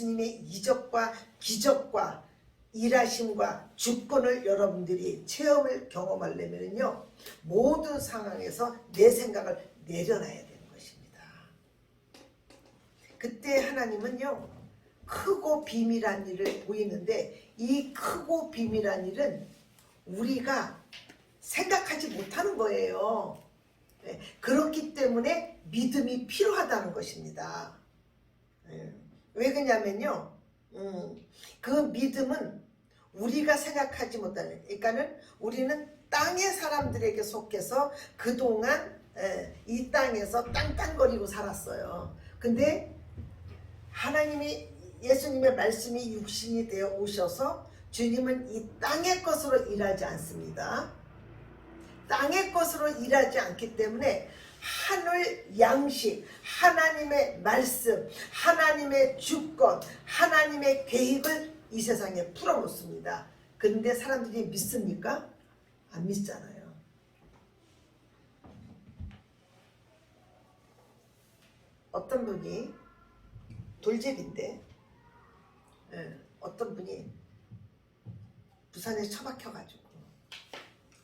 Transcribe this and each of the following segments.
예수님의 이적과 기적과 일하심과 주권을 여러분들이 체험을 경험하려면요, 모든 상황에서 내 생각을 내려놔야 되는 것입니다. 그때 하나님은요, 크고 비밀한 일을 보이는데, 이 크고 비밀한 일은 우리가 생각하지 못하는 거예요. 그렇기 때문에 믿음이 필요하다는 것입니다. 왜 그러냐면요, 그 믿음은 우리가 생각하지 못하는, 그러니까는 우리는 땅의 사람들에게 속해서 그동안 이 땅에서 딴딴거리고 살았어요. 근데 하나님이, 예수님의 말씀이 육신이 되어 오셔서 주님은 이 땅의 것으로 일하지 않습니다. 땅의 것으로 일하지 않기 때문에 하늘 양식, 하나님의 말씀, 하나님의 주권, 하나님의 계획을 이 세상에 풀어놓습니다. 그런데 사람들이 믿습니까? 안 믿잖아요. 어떤 분이 돌제비인데, 어떤 분이 부산에 처박혀가지고,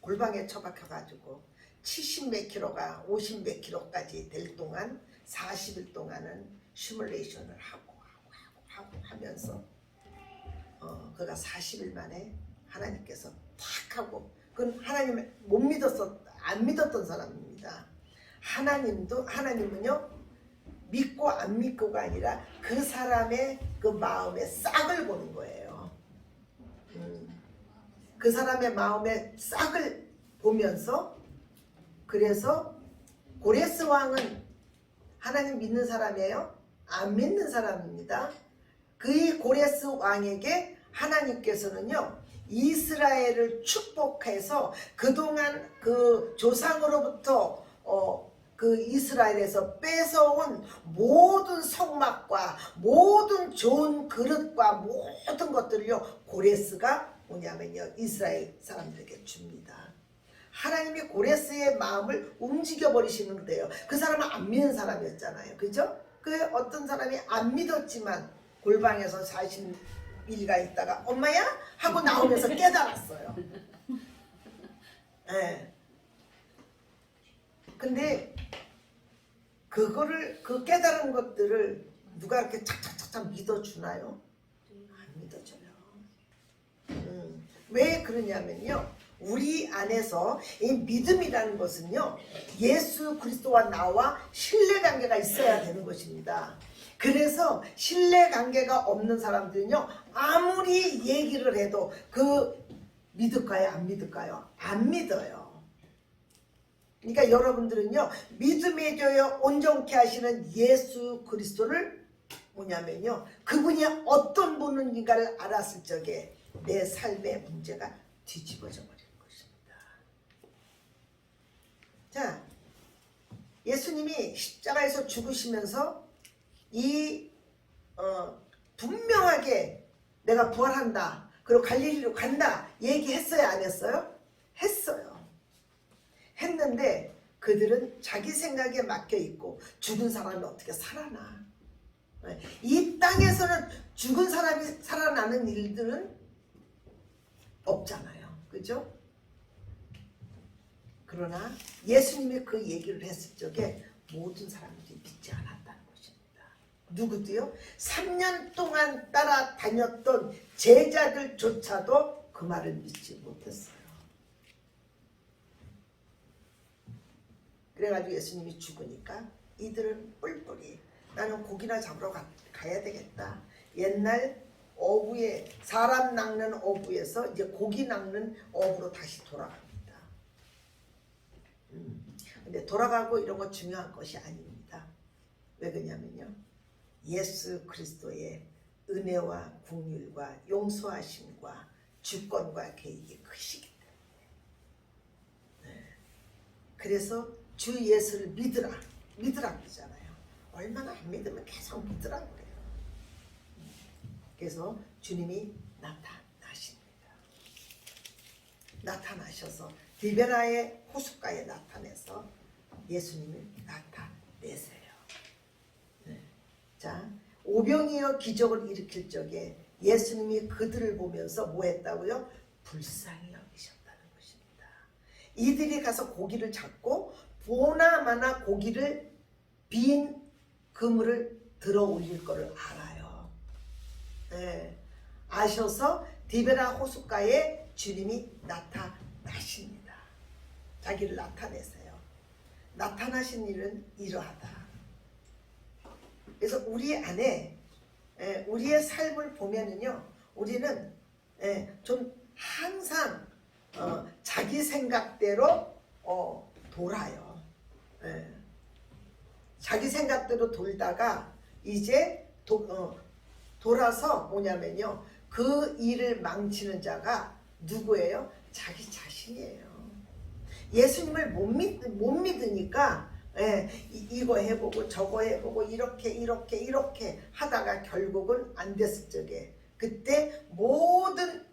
골방에 처박혀가지고 70 몇 킬로가 50 몇 킬로까지 될 동안 40일 동안은 시뮬레이션을 하고 하면서 그가 40일 만에 하나님께서 탁 하고, 그건 하나님을 못 믿었어, 안 믿었던 사람입니다. 하나님은요, 믿고 안 믿고가 아니라 그 사람의 그 마음의 싹을 보는 거예요. 그 사람의 마음의 싹을 보면서, 그래서 고레스 왕은 하나님 믿는 사람이에요? 안 믿는 사람입니다. 그 고레스 왕에게 하나님께서는요, 이스라엘을 축복해서 그동안 그 조상으로부터 그 이스라엘에서 뺏어온 모든 성막과 모든 좋은 그릇과 모든 것들을요, 고레스가 뭐냐면요, 이스라엘 사람들에게 줍니다. 하나님이 고레스의 마음을 움직여 버리시는 거예요. 그 사람은 안 믿는 사람이었잖아요. 그죠? 그 어떤 사람이 안 믿었지만 골방에서 40일가 있다가 엄마야? 하고 나오면서 깨달았어요. 네. 근데 그 깨달은 것들을 누가 이렇게 착착착착 믿어주나요? 안 믿어줘요. 왜 그러냐면요, 우리 안에서 이 믿음이라는 것은요, 예수 그리스도와 나와 신뢰관계가 있어야 되는 것입니다. 그래서 신뢰관계가 없는 사람들은요, 아무리 얘기를 해도 그 믿을까요? 안 믿을까요? 안 믿어요. 그러니까 여러분들은요, 믿음에 대하여 온전케 하시는 예수 그리스도를 뭐냐면요, 그분이 어떤 분인가를 알았을 적에 내 삶의 문제가 뒤집어져 버리는 것입니다. 자, 예수님이 십자가에서 죽으시면서 분명하게 내가 부활한다, 그리고 갈릴리로 간다 얘기했어요, 안 했어요? 했어요. 했는데 그들은 자기 생각에 막혀 있고, 죽은 사람이 어떻게 살아나? 이 땅에서는 죽은 사람이 살아나는 일들은 없잖아요. 그죠? 그러나 예수님이 그 얘기를 했을 적에 모든 사람들이 믿지 않았다는 것입니다. 누구도요? 3년 동안 따라다녔던 제자들조차도 그 말을 믿지 못했어요. 그래가지고 예수님이 죽으니까 이들은 뿔뿔이, 나는 고기나 잡으러 가야 되겠다. 옛날 어부에, 사람 낚는 어부에서 이제 고기 낚는 어부로 다시 돌아갑니다. 근데 돌아가고 이런 거 중요한 것이 아닙니다. 왜 그러냐면요, 예수 그리스도의 은혜와 긍휼과 용서하심과 주권과 계획이 크시기 때문에. 그래서 주 예수를 믿으라 그러잖아요. 얼마나 안 믿으면 계속 믿으라고 그래요. 그래서 주님이 나타나십니다. 나타나셔서 디베라의 호숫가에 나타내서 예수님을 나타내세요. 네. 자, 오병이어 기적을 일으킬 적에 예수님이 그들을 보면서 뭐 했다고요? 불쌍히 여기셨다는 것입니다. 이들이 가서 고기를 잡고 보나마나 고기를 빈 그물을 들어 올릴 거를 알아요. 네. 아셔서 디베라 호숫가에 주님이 나타나십니다. 자기를 나타내세요. 나타나신 일은 이러하다. 그래서 우리 안에 우리의 삶을 보면은요, 우리는 좀 항상 자기 생각대로 돌아요. 자기 생각대로 돌다가 이제 돌아서 뭐냐면요, 그 일을 망치는 자가 누구예요? 자기 자신이에요. 예수님을 못 믿으니까 이거 해보고 저거 해보고 이렇게 하다가 결국은 안 됐을 적에 그때 모든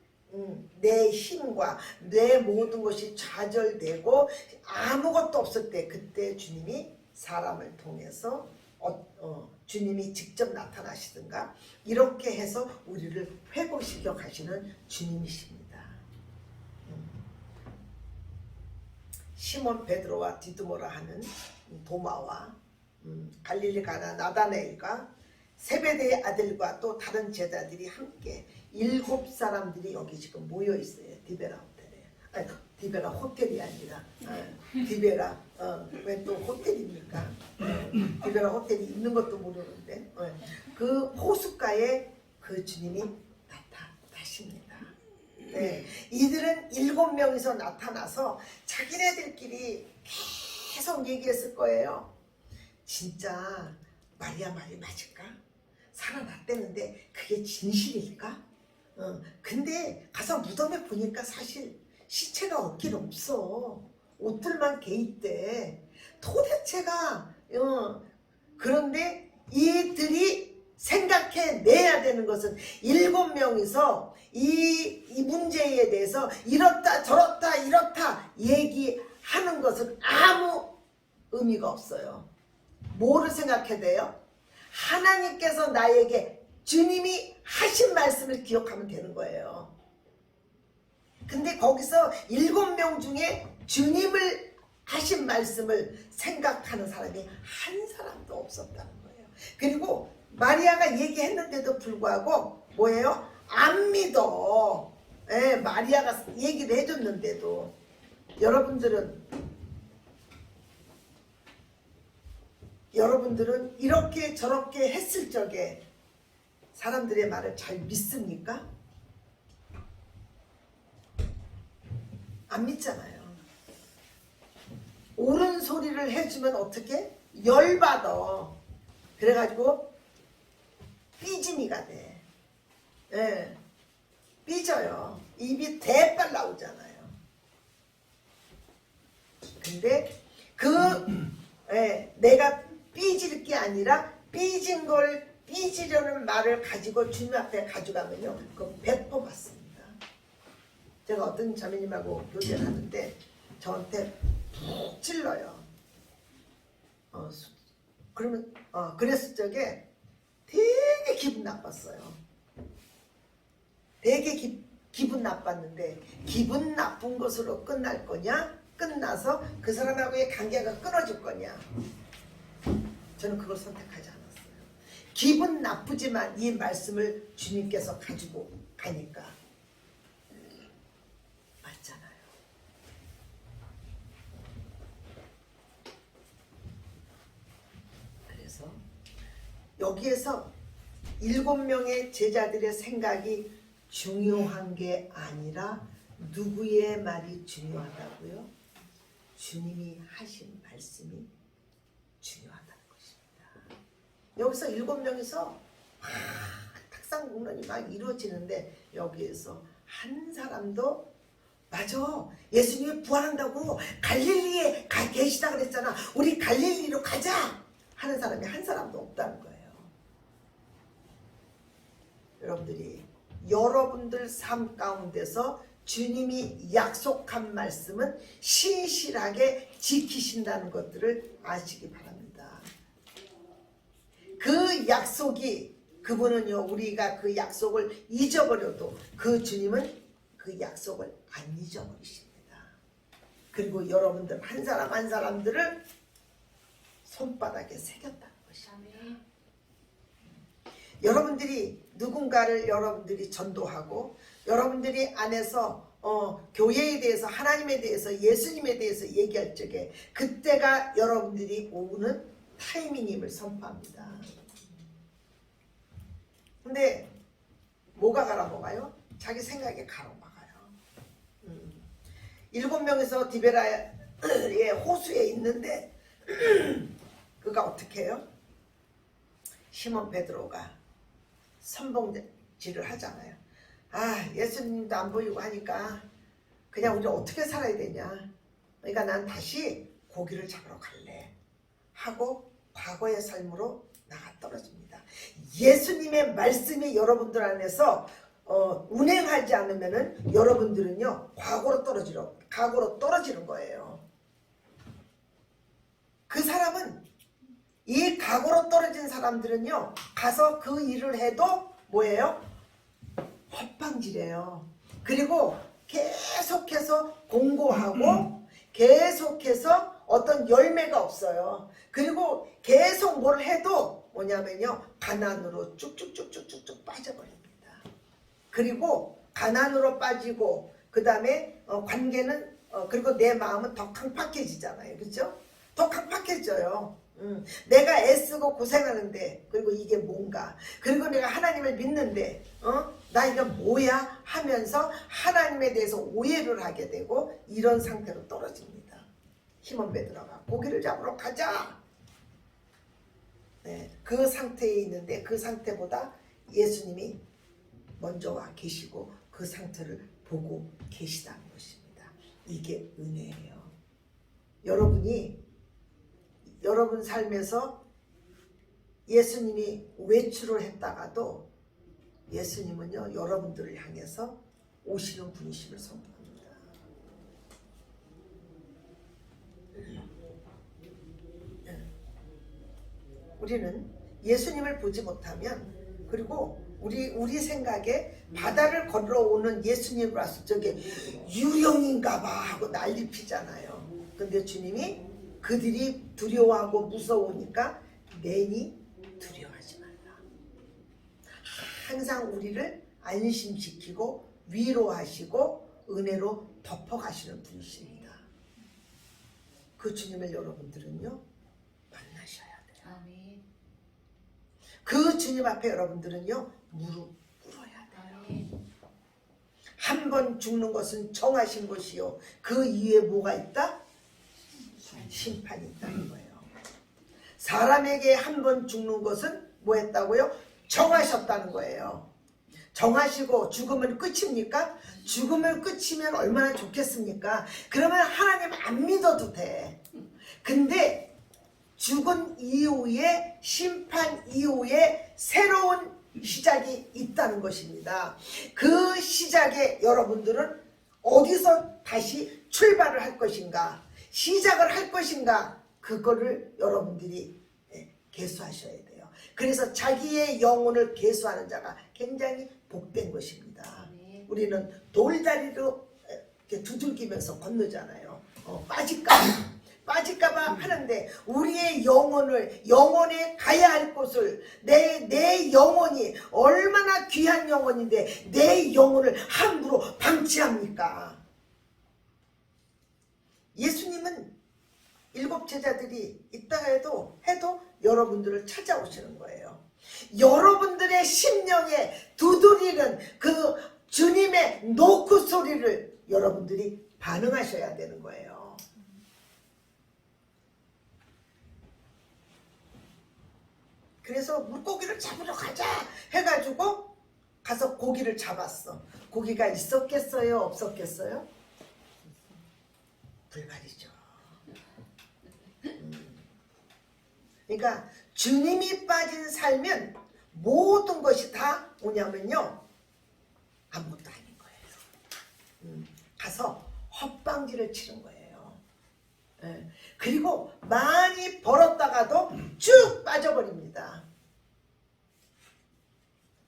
내 힘과 내 모든 것이 좌절되고 아무것도 없을 때 그때 주님이 사람을 통해서 주님이 직접 나타나시든가 이렇게 해서 우리를 회복시켜 가시는 주님이십니다. 시몬 베드로와 디두모라 하는 도마와 갈릴리 가나 나다나엘과 세베대의 아들과 또 다른 제자들이 함께 7사람들이 여기 지금 모여 있어요. 디베라 호텔에. 아니, 디베라 호텔이 아니라 디베라 왜 또 호텔입니까? 디베라 호텔이 있는 것도 모르는데 그 호숫가에 그 주님이 나타나십니다. 이들은 7명이서 나타나서 자기네들끼리 계속 얘기했을 거예요. 진짜 마리아 말이 맞을까? 살아났다는데 그게 진실일까? 근데 가서 무덤에 보니까 사실 시체가 없긴 없어. 옷들만 개 있대. 도대체가 그런데 이들이 생각해내야 되는 것은 7명이서 이 문제에 대해서 이렇다 저렇다 이렇다 얘기하는 것은 아무 의미가 없어요. 뭐를 생각해야 돼요? 하나님께서 나에게 주님이 하신 말씀을 기억하면 되는 거예요. 근데 거기서 7명 중에 주님을 하신 말씀을 생각하는 사람이 한 사람도 없었다는 거예요. 그리고 마리아가 얘기했는데도 불구하고 뭐예요? 안 믿어. 마리아가 얘기를 해줬는데도. 여러분들은 이렇게 저렇게 했을 적에 사람들의 말을 잘 믿습니까? 안 믿잖아요. 옳은 소리를 해주면 어떻게? 열받아. 그래가지고 삐짐이가 돼. 삐져요. 입이 대빨 나오잖아요. 근데 내가 삐질 게 아니라 삐진 걸 삐지려는 말을 가지고 주님 앞에 가져가면요, 그거 100% 받습니다. 제가 어떤 자매님하고 교제를 하는데 저한테 푹 찔러요. 그러면 그랬을 적에 되게 기분 나빴어요. 되게 기분 나빴는데 기분 나쁜 것으로 끝날 거냐? 끝나서 그 사람하고의 관계가 끊어질 거냐? 저는 그걸 선택하지 않았어요. 기분 나쁘지만 이 말씀을 주님께서 가지고 가니까 맞잖아요. 그래서 여기에서 7명의 제자들의 생각이 중요한 게 아니라 누구의 말이 중요하다고요? 주님이 하신 말씀이 중요하다는 것입니다. 여기서 7명이서 탁상공론이 막 이루어지는데 여기에서 한 사람도 맞아, 예수님이 부활한다고 갈릴리에 계시다 그랬잖아, 우리 갈릴리로 가자 하는 사람이 한 사람도 없다는 거예요. 여러분들이 여러분들 삶 가운데서 주님이 약속한 말씀은 신실하게 지키신다는 것들을 아시기 바랍니다. 그 약속이 그분은요 우리가 그 약속을 잊어버려도 그 주님은 그 약속을 안 잊어버리십니다. 그리고 여러분들 한 사람 한 사람들을 손바닥에 새겼다는 것입니다. 여러분들이 누군가를 여러분들이 전도하고 여러분들이 안에서 교회에 대해서 하나님에 대해서 예수님에 대해서 얘기할 적에 그때가 여러분들이 오는 타이밍임을 선포합니다. 근데 뭐가 갈아먹어요? 자기 생각에 갈아먹어요. 7명에서 디베라의 호수에 있는데 그가 어떻게 해요? 시몬 베드로가 선봉질을 하잖아요. 아, 예수님도 안 보이고 하니까 그냥 우리 어떻게 살아야 되냐. 그러니까 난 다시 고기를 잡으러 갈래 하고 과거의 삶으로 나가 떨어집니다. 예수님의 말씀이 여러분들 안에서 운행하지 않으면은 여러분들은요 과거로 떨어지는 거예요. 그 사람은 이 과거로 떨어진 사람들은요 가서 그 일을 해도 뭐예요? 헛방질이에요. 그리고 계속해서 공고하고 계속해서 어떤 열매가 없어요. 그리고 계속 뭘 해도 뭐냐면요 가난으로 쭉쭉쭉쭉쭉 빠져버립니다. 그리고 가난으로 빠지고 그 다음에 관계는 그리고 내 마음은 더 강팍해지잖아요. 그렇죠? 더 강팍해져요. 내가 애쓰고 고생하는데 그리고 이게 뭔가 그리고 내가 하나님을 믿는데 나 이거 뭐야 하면서 하나님에 대해서 오해를 하게 되고 이런 상태로 떨어집니다. 시몬 베드로가 고기를 잡으러 가자. 네, 그 상태에 있는데 그 상태보다 예수님이 먼저 와 계시고 그 상태를 보고 계시다는 것입니다. 이게 은혜예요. 여러분 삶에서 예수님이 외출을 했다가도 예수님은요 여러분들을 향해서 오시는 분이심을 선포합니다. 우리는 예수님을 보지 못하면 그리고 우리 생각에 바다를 걸어오는 예수님을 봤을 적에 유령인가 봐 하고 난리 피잖아요. 근데 주님이 그들이 두려워하고 무서우니까 내니 두려워하지 말라. 항상 우리를 안심시키고 위로하시고 은혜로 덮어가시는 분이십니다. 그 주님을 여러분들은요 만나셔야 돼요. 아멘. 그 주님 앞에 여러분들은요 무릎 꿇어야 돼요. 한 번 죽는 것은 정하신 것이요 그 이후에 뭐가 있다? 심판이 있다는 거예요. 사람에게 한 번 죽는 것은 뭐 했다고요? 정하셨다는 거예요. 정하시고 죽으면 끝입니까? 죽으면 끝이면 얼마나 좋겠습니까? 그러면 하나님 안 믿어도 돼. 근데 죽은 이후에 심판 이후에 새로운 시작이 있다는 것입니다. 그 시작에 여러분들은 어디서 다시 출발을 할 것인가? 시작을 할 것인가? 그거를 여러분들이 계수하셔야 돼요. 그래서 자기의 영혼을 계수하는 자가 굉장히 복된 것입니다. 우리는 돌다리로 이렇게 두들기면서 건너잖아요. 빠질까봐 하는데 우리의 영혼에 가야 할 곳을 내 영혼이 얼마나 귀한 영혼인데 내 영혼을 함부로 방치합니까? 예수님은 7 제자들이 있다가 해도 여러분들을 찾아오시는 거예요. 여러분들의 심령에 두드리는 그 주님의 노크 소리를 여러분들이 반응하셔야 되는 거예요. 그래서 물고기를 잡으러 가자 해가지고 가서 고기를 잡았어. 고기가 있었겠어요? 없었겠어요? 불발이죠. 그러니까 주님이 빠진 삶은 모든 것이 다 뭐냐면요 아무것도 아닌 거예요. 가서 헛방지를 치는 거예요. 그리고 많이 벌었다가도 쭉 빠져버립니다.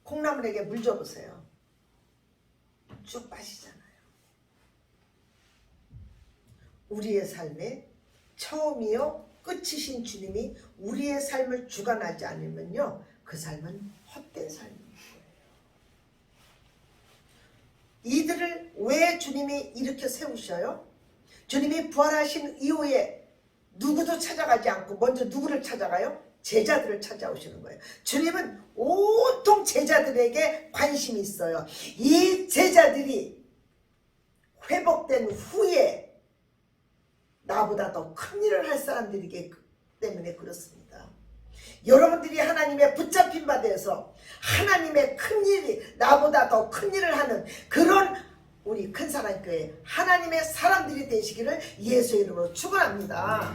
콩나물에게 물 줘보세요. 쭉 빠지잖아요. 우리의 삶의 처음이요 끝이신 주님이 우리의 삶을 주관하지 않으면요 그 삶은 헛된 삶인 거예요. 이들을 왜 주님이 이렇게 세우셔요? 주님이 부활하신 이후에 누구도 찾아가지 않고 먼저 누구를 찾아가요? 제자들을 찾아오시는 거예요. 주님은 온통 제자들에게 관심이 있어요. 이 제자들이 회복된 후에 나보다 더 큰 일을 할 사람들이기 때문에 그렇습니다. 여러분들이 하나님의 붙잡힌 바 되어서 하나님의 큰 일이 나보다 더 큰 일을 하는 그런 우리 큰사랑교회 하나님의 사람들이 되시기를 예수의 이름으로 축원합니다.